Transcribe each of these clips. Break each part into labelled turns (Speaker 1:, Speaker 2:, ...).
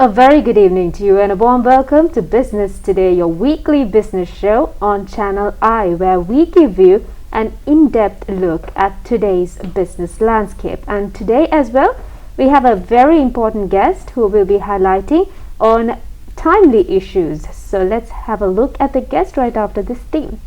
Speaker 1: A very good evening to you and a warm welcome to Business Today, your weekly business show on Channel I, where we give you an in-depth look at today's business landscape. And today as well, we have a very important guest who will be highlighting on timely issues. So let's have a look at the guest right after this theme.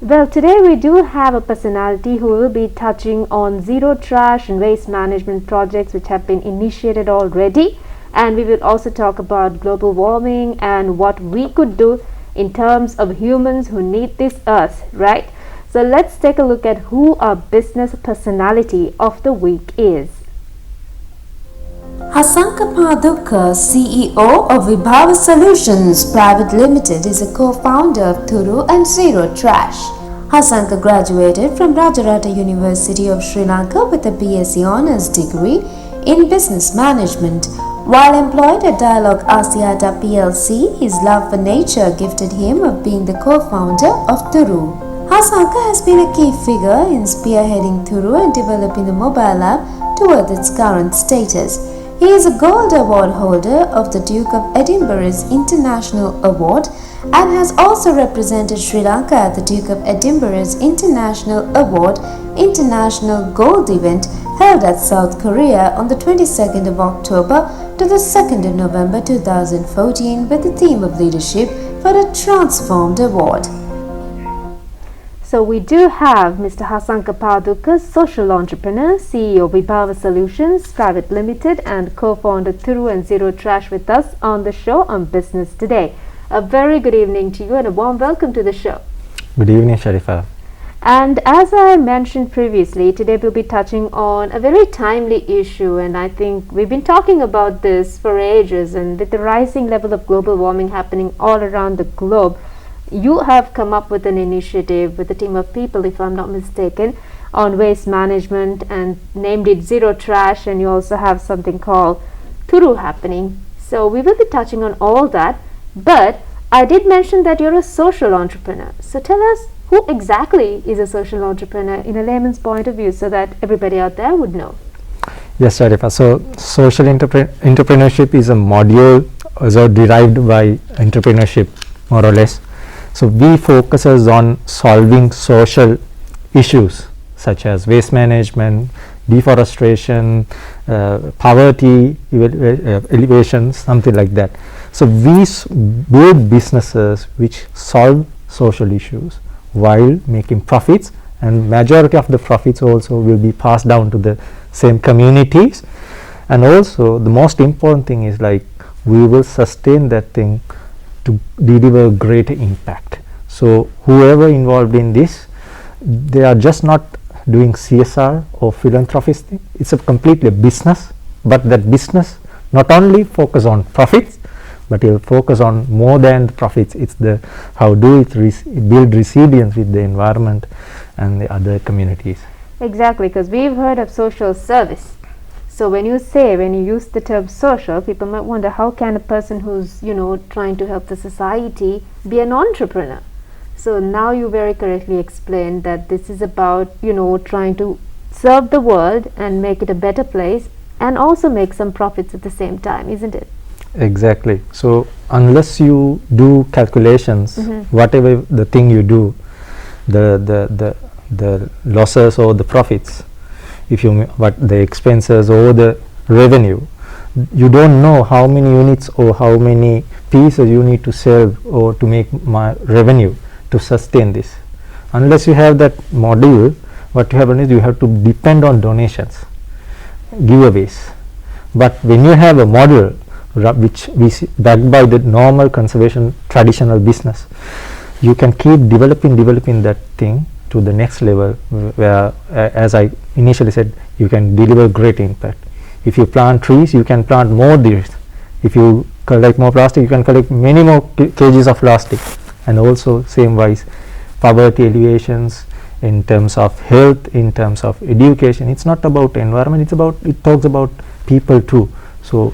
Speaker 1: Well, today we do have a personality who will be touching on zero trash and waste management projects which have been initiated already, and we will also talk about global warming and what we could do in terms of humans who need this earth, right? So let's take a look at who our business personality of the week is.
Speaker 2: Hasanka Padukka, CEO of Vibhava Solutions Pvt Ltd, is a co-founder of Thuru and Zero Trash. Hasanka graduated from Rajarata University of Sri Lanka with a BSc Honours degree in Business Management. While employed at Dialogue Asiata PLC, his love for nature gifted him of being the co-founder of Thuru. Hasanka has been a key figure in spearheading Thuru and developing the mobile app towards its current status. He is a Gold Award holder of the Duke of Edinburgh's International Award and has also represented Sri Lanka at the Duke of Edinburgh's International Award International Gold event held at South Korea on the 22nd of October to the 2nd of November 2014 with the theme of leadership for a transformed award.
Speaker 1: So we do have Mr. Hasanka Padukka, social entrepreneur, CEO of Vibhava Solutions Pvt Ltd and co-founder Thuru and Zero Trash with us on the show on Business Today. A very good evening to you and a warm welcome to the show.
Speaker 3: Good evening, Sharifa.
Speaker 1: And as I mentioned previously, today we'll be touching on a very timely issue, and I think we've been talking about this for ages, and with the rising level of global warming happening all around the globe, you have come up with an initiative with a team of people, if I'm not mistaken, on waste management and named it Zero Trash, and you also have something called Thuru happening. So we will be touching on all that, but I did mention that you're a social entrepreneur. So tell us, who exactly is a social entrepreneur in a layman's point of view so that everybody out there would know?
Speaker 3: Yes, Sharifa. So social entrepreneurship is a module derived by entrepreneurship, more or less. So we focuses on solving social issues such as waste management, deforestation, poverty elevation, something like that. So we build businesses which solve social issues while making profits, and majority of the profits also will be passed down to the same communities. And also the most important thing is, like, we will sustain that thing to deliver great impact. So whoever involved in this, they are just not doing CSR or philanthropist thing. It's a completely business, but that business not only focus on profits, but it will focus on more than the profits. It's the how do it build resilience with the environment and the other communities.
Speaker 1: Exactly, because we've heard of social service. So when you use the term social, people might wonder, how can a person who's, trying to help the society be an entrepreneur? So now you very correctly explained that this is about, trying to serve the world and make it a better place and also make some profits at the same time, isn't it?
Speaker 3: Exactly. So unless you do calculations, whatever the thing you do, the losses or the profits, if you what the expenses or the revenue, you don't know how many units or how many pieces you need to sell or to make my revenue to sustain this. Unless you have that module, what you have is you have to depend on donations, giveaways. But when you have a model which is backed by the normal conservation traditional business, you can keep developing that thing to the next level, where as I initially said, you can deliver great impact. If you plant trees, you can plant more trees. If you collect more plastic, you can collect many more kgs of plastic. And also same wise, poverty alleviations, in terms of health, in terms of education. It's not about environment, it talks about people too. So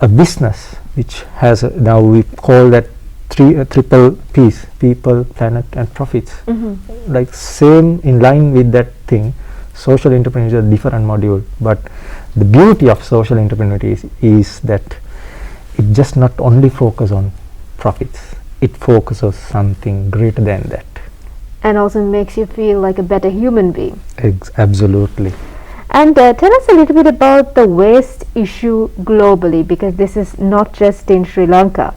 Speaker 3: a business which has now we call that triple P's: people, planet, and profits. Like same in line with that thing. Social entrepreneurship is a different module, but the beauty of social entrepreneurship is that it just not only focus on profits, it focuses something greater than that.
Speaker 1: And also makes you feel like a better human being.
Speaker 3: Absolutely.
Speaker 1: And tell us a little bit about the waste issue globally, because this is not just in Sri Lanka.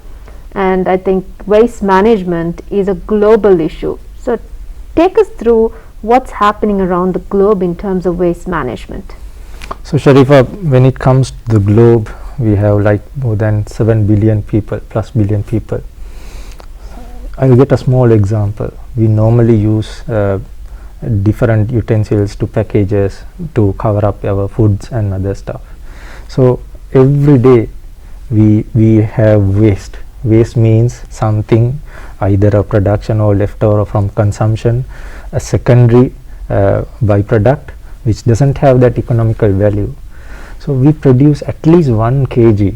Speaker 1: And I think waste management is a global issue. So take us through what's happening around the globe in terms of waste management.
Speaker 3: So Sharifa, when it comes to the globe, we have like more than 7 billion people, plus billion people. I'll get a small example. We normally use different utensils to packages to cover up our foods and other stuff. So every day we have waste. Waste means something, either a production or leftover from consumption, a secondary byproduct which doesn't have that economical value. So we produce at least 1 kg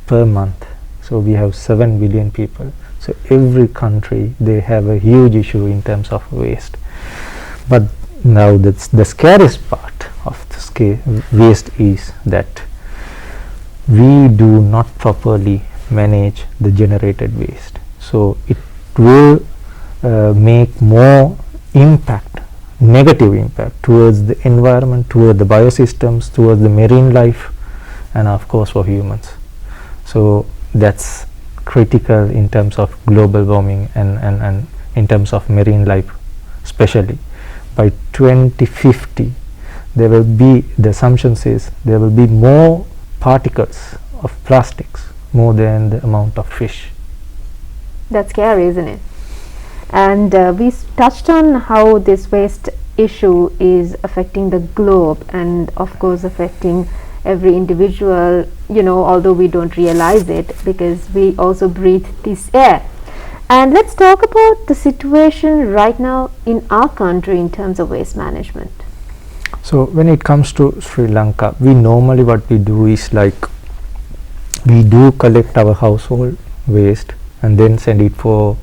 Speaker 3: per month. So we have 7 billion people. So every country, they have a huge issue in terms of waste. But now the scariest part of the waste is that we do not properly manage the generated waste. So it will make more impact, negative impact towards the environment, towards the biosystems, towards the marine life, and of course for humans. So that's critical in terms of global warming and in terms of marine life especially. By 2050 there will be, the assumption says there will be more particles of plastics more than the amount of fish.
Speaker 1: That's scary, isn't it? And we touched on how this waste issue is affecting the globe and of course affecting every individual, you know, although we don't realize it because we also breathe this air. And let's talk about the situation right now in our country in terms of waste management.
Speaker 3: So when it comes to Sri Lanka, we normally what we do is like we do collect our household waste and then send it for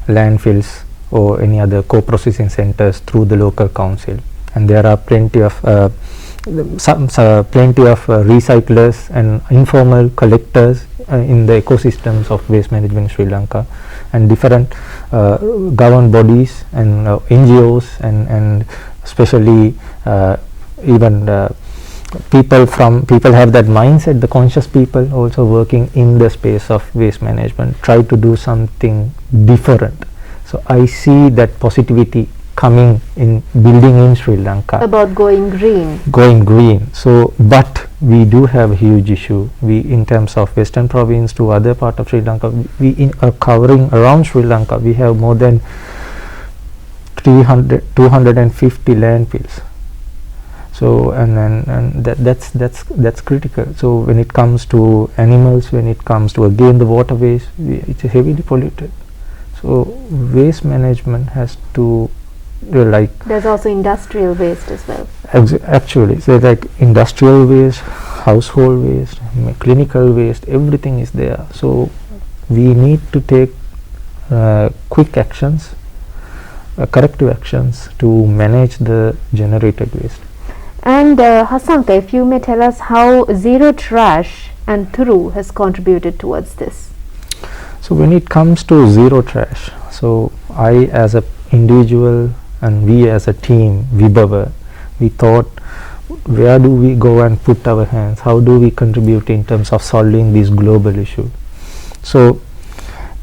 Speaker 3: landfills or any other co-processing centers through the local council, and there are plenty of recyclers and informal collectors in the ecosystems of waste management in Sri Lanka, and different government bodies and NGOs and especially even people have that mindset, the conscious people also working in the space of waste management, try to do something different. So I see that positivity coming in building in Sri Lanka
Speaker 1: about going green.
Speaker 3: So but we do have a huge issue. We, in terms of western province to other part of Sri Lanka, we are covering around Sri Lanka, we have more than 250 landfills. So and that's critical. So when it comes to animals, when it comes to again the waterways, it's heavily polluted. So waste management has to
Speaker 1: there's also industrial waste as well.
Speaker 3: Actually, so like industrial waste, household waste, clinical waste, everything is there. So we need to take quick actions, corrective actions to manage the generated waste.
Speaker 1: And Hasanka, if you may tell us how Zero Trash and Thuru has contributed towards this.
Speaker 3: So when it comes to zero trash, so I as an individual and we as a team, Vibhava, we thought, where do we go and put our hands? How do we contribute in terms of solving this global issue? So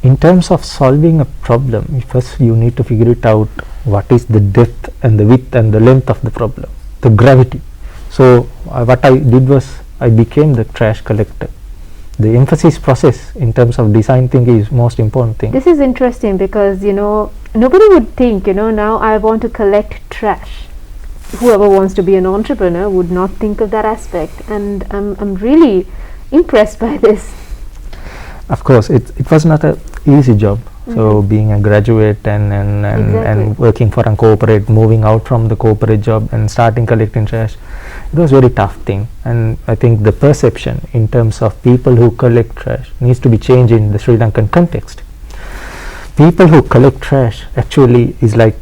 Speaker 3: in terms of solving a problem, first you need to figure it out, what is the depth and the width and the length of the problem, the gravity. So what I did was I became the trash collector. The emphasis process in terms of design thinking is most important thing.
Speaker 1: This is interesting because, you know, nobody would think, you know, now I want to collect trash. Whoever wants to be an entrepreneur would not think of that aspect, and I'm really impressed by this.
Speaker 3: Of course, it was not an easy job. So being a graduate and
Speaker 1: Exactly.
Speaker 3: working for a corporate, moving out from the corporate job and starting collecting trash, it was very tough thing. And I think the perception in terms of people who collect trash needs to be changed in the Sri Lankan context. People who collect trash actually is like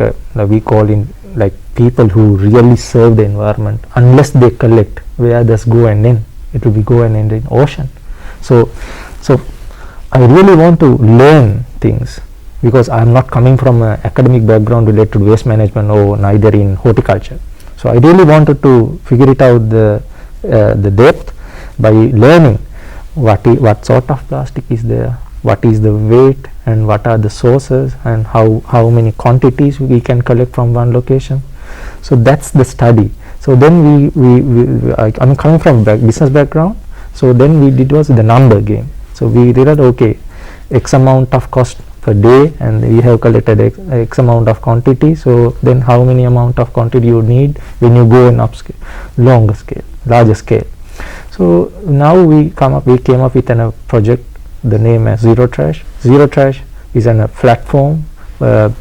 Speaker 3: a we call in like people who really serve the environment. Unless they collect, where does go and end? It will be go and end in ocean. So I really want to learn things, because I am not coming from an academic background related to waste management or neither in horticulture. So I really wanted to figure it out the depth by learning what sort of plastic is there, what is the weight, and what are the sources, and how many quantities we can collect from one location. So that's the study. So then I'm coming from business background. So then we did was the number game. So we did okay, X amount of cost per day, and we have collected X amount of quantity. So then how many amount of quantity you need when you go in upscale, larger scale. So now we came up with a project, the name as Zero Trash. Zero Trash is a platform, more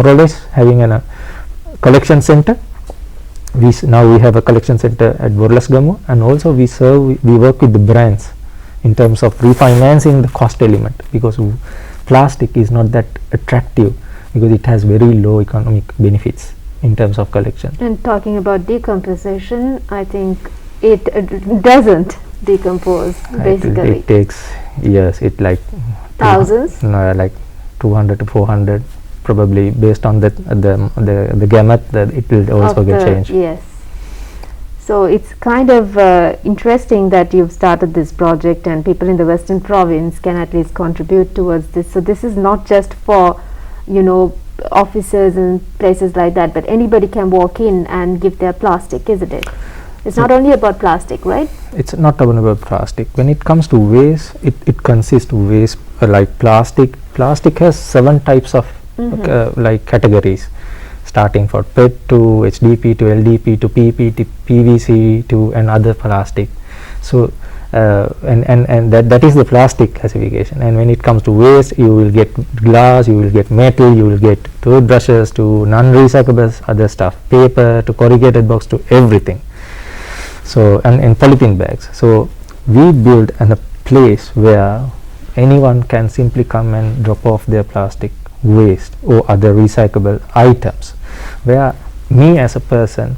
Speaker 3: or less having a collection center. Now we have a collection center at Borlasgamu, and also we work with the brands in terms of refinancing the cost element, because plastic is not that attractive because it has very low economic benefits in terms of collection.
Speaker 1: And talking about decomposition, I think it doesn't decompose basically.
Speaker 3: It takes years. It like
Speaker 1: Thousands?
Speaker 3: No, like 200 to 400 probably, based on the gamut that it will also get changed.
Speaker 1: Yes. So it's kind of interesting that you've started this project and people in the Western Province can at least contribute towards this. So this is not just for, offices and places like that, but anybody can walk in and give their plastic, isn't it? It's not only about plastic, right?
Speaker 3: It's not only about plastic. When it comes to waste, it consists of waste like plastic. Plastic has 7 types of like categories, starting for PET to HDP to LDP to PP to PVC to and other plastic. So and that is the plastic classification. And when it comes to waste, you will get glass, you will get metal, you will get toothbrushes to non-recyclables, other stuff, paper to corrugated box to everything. So and polythene bags. So we build a place where anyone can simply come and drop off their plastic waste or other recyclable items, where me as a person,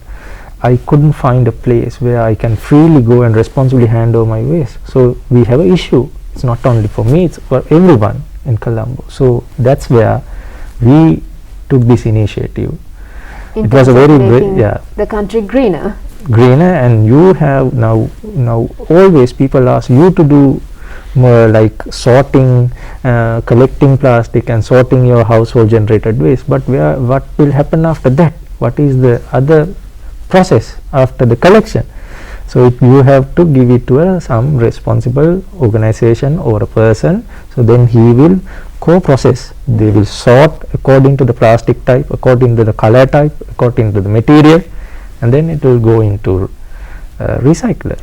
Speaker 3: I couldn't find a place where I can freely go and responsibly hand over my waste. So we have an issue. It's not only for me, it's for everyone in Colombo. So that's where we took this initiative.
Speaker 1: In
Speaker 3: it was a very
Speaker 1: the country greener.
Speaker 3: And you have now always people ask you to do more like sorting, collecting plastic and sorting your household generated waste, but what will happen after that? What is the other process after the collection? So you have to give it to some responsible organization or a person, so then he will co-process. They will sort according to the plastic type, according to the color type, according to the material, and then it will go into recycler.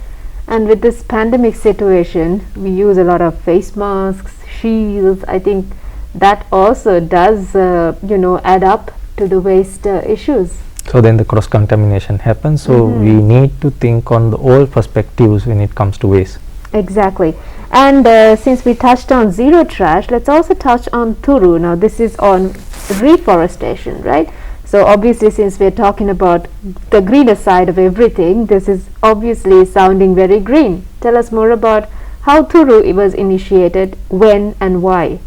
Speaker 1: And with this pandemic situation, we use a lot of face masks, shields. I think that also does add up to the waste issues.
Speaker 3: So then the cross contamination happens. So we need to think on the all perspectives when it comes to waste.
Speaker 1: Exactly. And since we touched on zero trash, let's also touch on Turu. Now this is on reforestation, right? So obviously, since we're talking about the greener side of everything, this is obviously sounding very green. Tell us more about how Turu was initiated, when and why.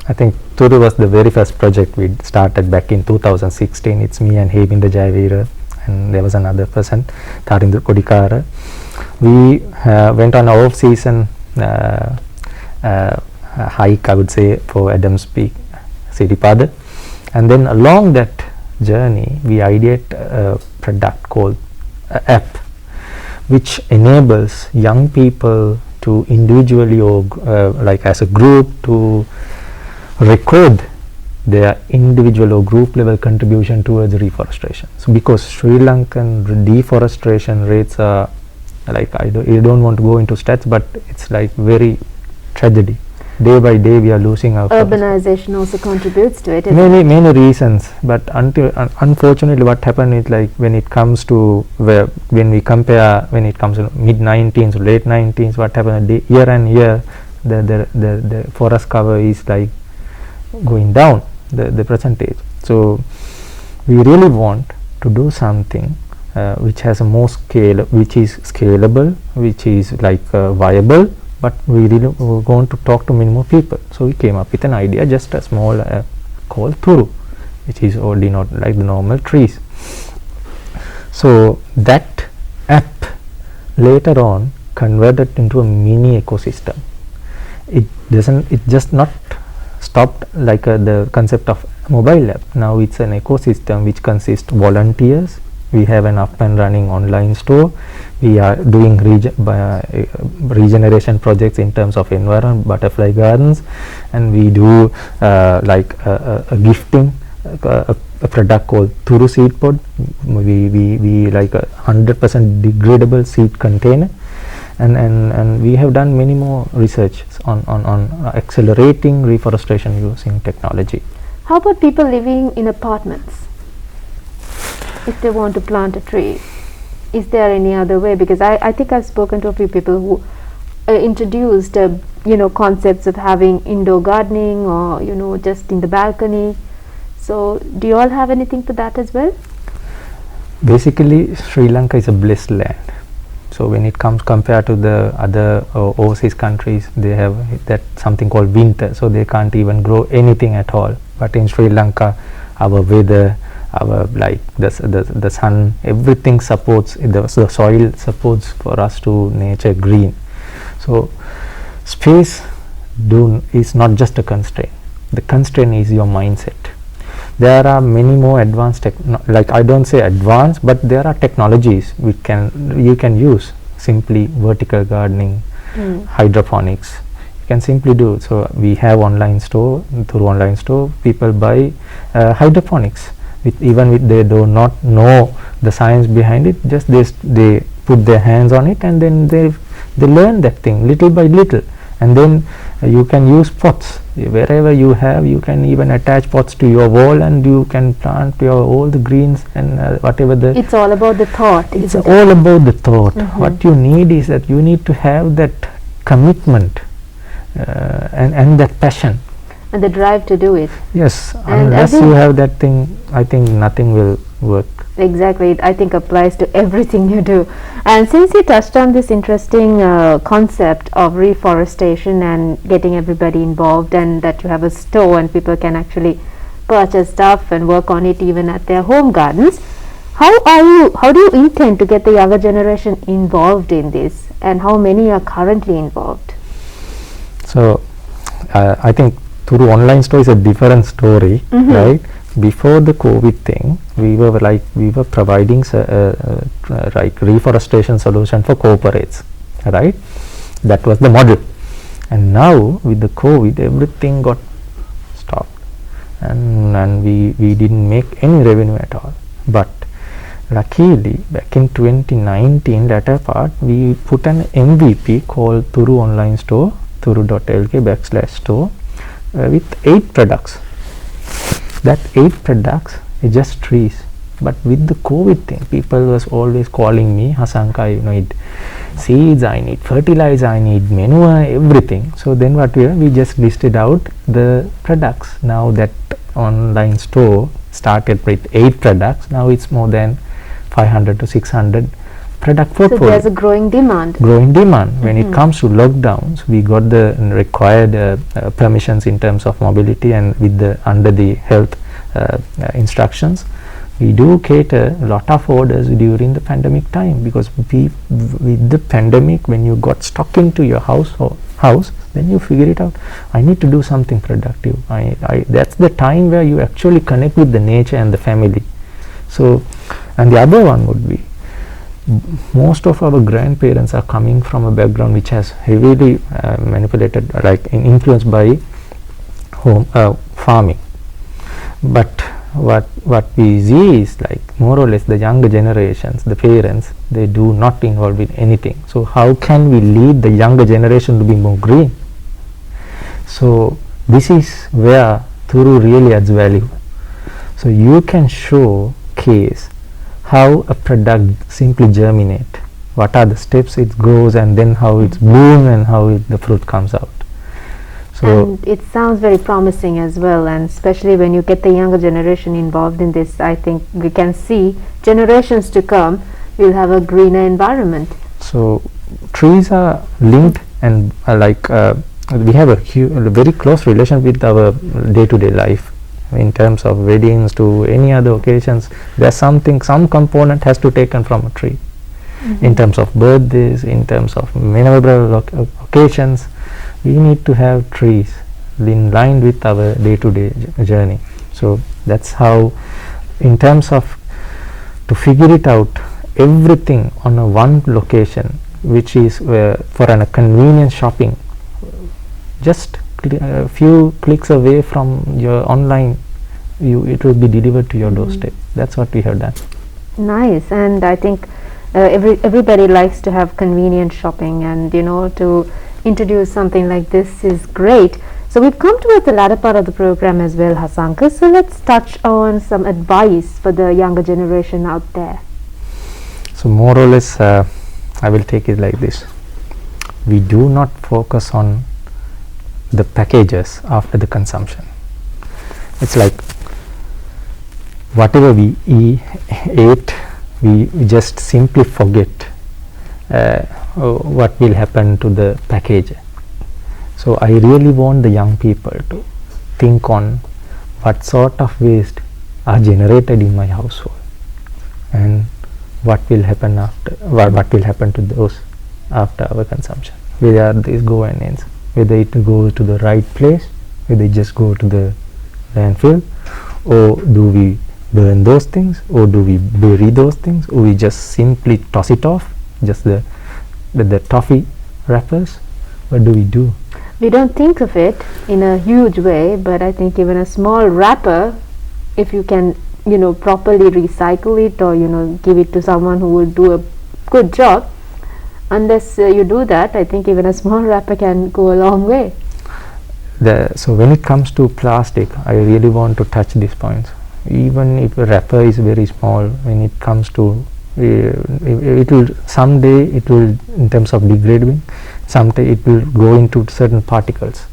Speaker 3: I think Turu was the very first project we started back in 2016. It's me and Hebinda Jayavira, and there was another person, Tharindu Kodikara. We went on our off-season hike, I would say, for Adams Peak, Siripada. And then along that journey, we ideated a product called app, which enables young people to individually or like as a group to record their individual or group level contribution towards reforestation. So because Sri Lankan deforestation rates are like, I don't want to go into stats, but it's like very tragedy. day by day we are losing our forest.
Speaker 1: Urbanization also contributes to it.
Speaker 3: Many reasons, but unfortunately what happened is, like, when it comes to when we compare, when it comes to mid 19s, late 19s, what happened year and year, the forest cover is like going down, the percentage. So we really want to do something which has a more scale, which is scalable, which is like viable, but we really want to talk to many more people. So we came up with an idea, just a small app called Thuru, which is already not like the normal trees. So that app later on converted into a mini ecosystem. It just not stopped like the concept of mobile app. Now it's an ecosystem which consists volunteers. We have an up and running online store. We are doing regeneration projects in terms of environment, butterfly gardens, and we do like a gifting, a product called Thuru seed pod. We like a 100% degradable seed container, and we have done many more research on accelerating reforestation using technology.
Speaker 1: How about people living in apartments? If they want to plant a tree, is there any other way? Because I think I've spoken to a few people who introduced concepts of having indoor gardening, or just in the balcony. So do you all have anything for that as well?
Speaker 3: Basically, Sri Lanka is a blessed land. So when it comes compared to the other overseas countries, they have that something called winter, so they can't even grow anything at all. But in Sri Lanka, our weather, our like the sun, everything supports, the soil supports for us to nature green. So space is not just a constraint. The constraint is your mindset. There are many more advanced like, I don't say advanced, but there are technologies which you can use. Simply vertical gardening, hydroponics, you can simply do. So we have online store, through online store people buy hydroponics, even if they do not know the science behind it, just they put their hands on it, and then they learn that thing little by little. And then you can use pots wherever you have. You can even attach pots to your wall, and you can plant all the greens and whatever the.
Speaker 1: It's all about the thought.
Speaker 3: It's all about the thought. What you need is that you need to have that commitment and that passion
Speaker 1: and the drive to do it.
Speaker 3: Yes,
Speaker 1: and
Speaker 3: unless you have that thing, I think nothing will work.
Speaker 1: Exactly, it I think applies to everything you do. And since you touched on this interesting concept of reforestation and getting everybody involved, and that you have a store and people can actually purchase stuff and work on it even at their home gardens, how do you intend to get the younger generation involved in this, and how many are currently involved?
Speaker 3: So I think through online store is a different story, right? Before the COVID thing, we were providing like reforestation solution for corporates, right? That was the model. And now with the COVID, everything got stopped, and we didn't make any revenue at all. But luckily, back in 2019 latter part, we put an MVP called Thuru online store, thuru.lk/store, with 8 products. That 8 products is just trees. But with the COVID thing, people was always calling me, Hasanka, I need seeds, I need fertilizer, I need manure, everything. So then what we just listed out the products. Now that online store started with 8 products. Now it's more than 500 to 600 product portfolio.
Speaker 1: So there's a growing demand.
Speaker 3: When it comes to lockdowns, we got the required permissions in terms of mobility, and with the under the health instructions, we do cater a lot of orders during the pandemic time, because with the pandemic, when you got stuck into your house, then you figure it out. I need to do something productive. That's the time where you actually connect with the nature and the family. So, and the other one would be, most of our grandparents are coming from a background which has heavily manipulated, like influenced by home farming. But what we see is, like, more or less the younger generations, the parents, they do not involve in anything. So how can we lead the younger generation to be more green? So this is where Thuru really adds value. So you can showcase how a product simply germinate, what are the steps it goes, and then how it's bloom and how the fruit comes out. So
Speaker 1: and it sounds very promising as well, and especially when you get the younger generation involved in this, I think we can see generations to come we'll have a greener environment.
Speaker 3: so trees are linked, and we have a very close relation with our day-to-day life. In terms of weddings to any other occasions, there's some component has to taken from a tree. In terms of birthdays, in terms of memorable occasions, we need to have trees in line with our day-to-day journey. So that's how, in terms of to figure it out, everything on a one location, which is for a convenient shopping, just a few clicks away from your online, it will be delivered to your doorstep. That's what we have done.
Speaker 1: Nice. And I think everybody likes to have convenient shopping, and to introduce something like this is great. So we've come towards the latter part of the program as well, Hasanka. So let's touch on some advice for the younger generation out there.
Speaker 3: So more or less, I will take it like this. We do not focus on the packages after the consumption. It's like whatever we ate, we just simply forget what will happen to the package. So I really want the young people to think on what sort of waste are generated in my household, and what will happen after, what will happen to those after our consumption, whether these go and ends, whether it goes to the right place, whether it just go to the landfill, or do we burn those things, or do we bury those things, or we just simply toss it off, just the toffee wrappers. What do we do?
Speaker 1: We don't think of it in a huge way, but I think even a small wrapper, if you can properly recycle it, or give it to someone who will do a good job, unless you do that, I think even a small wrapper can go a long way.
Speaker 3: So when it comes to plastic, I really want to touch these points. Even if a wrapper is very small, when it comes to it will someday, it will, in terms of degrading, someday it will go into certain particles.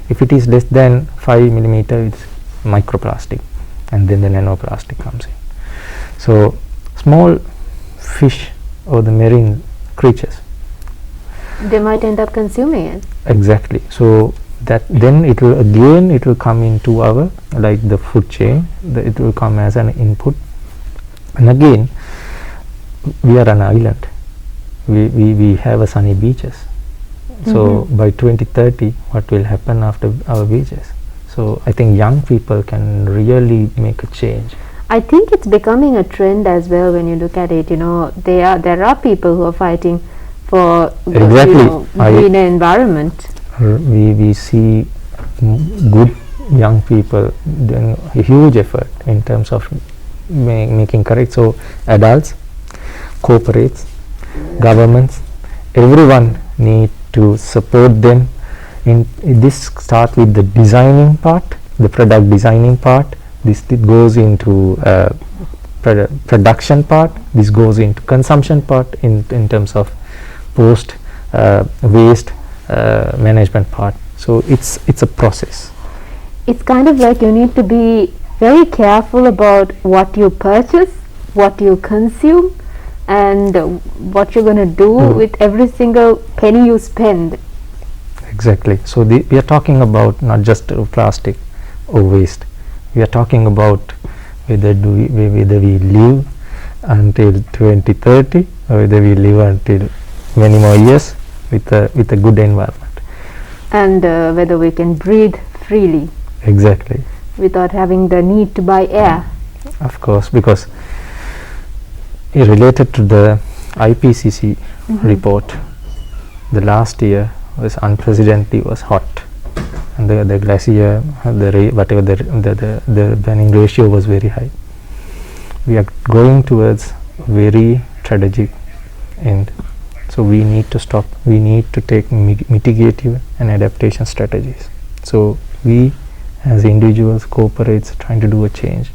Speaker 3: If it is less than 5 millimeter, it's microplastic, and then the nanoplastic comes in. So small fish or the marine creatures,
Speaker 1: they might end up consuming it.
Speaker 3: Exactly. So that then it will come into our, like the food chain, it will come as an input, and again we are an island, we have a sunny beaches. So by 2030, what will happen after our beaches? So I think young people can really make a change.
Speaker 1: I think it's becoming a trend as well. When you look at it, there are people who are fighting for greener environment.
Speaker 3: We see good young people doing a huge effort in terms of making correct. So adults, corporates, governments, everyone need to support them. In this start with the designing part, the product designing part. This goes into production part. This goes into consumption part in terms of post waste management part. So it's a process.
Speaker 1: It's kind of like you need to be very careful about what you purchase, what you consume, and what you're going to do with every single penny you spend.
Speaker 3: Exactly. So we are talking about not just plastic or waste. We are talking about whether we live until 2030, or whether we live until many more years with a good environment,
Speaker 1: and whether we can breathe freely.
Speaker 3: Exactly.
Speaker 1: Without having the need to buy air.
Speaker 3: Of course, because related to the IPCC report, the last year was unprecedentedly hot, and the glacier, the burning ratio was very high. We are going towards very tragic end. So we need to stop. We need to take mitigative and adaptation strategies. So we as individuals, corporates, trying to do a change.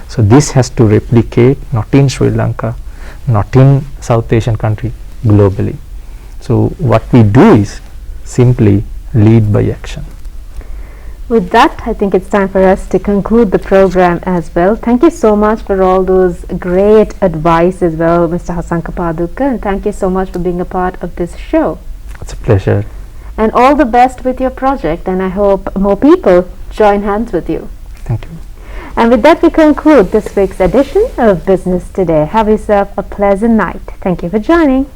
Speaker 3: So this has to replicate not in Sri Lanka, not in South Asian country, globally. So what we do is simply lead by action.
Speaker 1: With that, I think it's time for us to conclude the program as well. Thank you so much for all those great advice as well, Mr. Hasanka Padukka, and thank you so much for being a part of this show.
Speaker 3: It's a pleasure.
Speaker 1: And all the best with your project, and I hope more people join hands with you.
Speaker 3: Thank you.
Speaker 1: And with that, we conclude this week's edition of Business Today. Have yourself a pleasant night. Thank you for joining.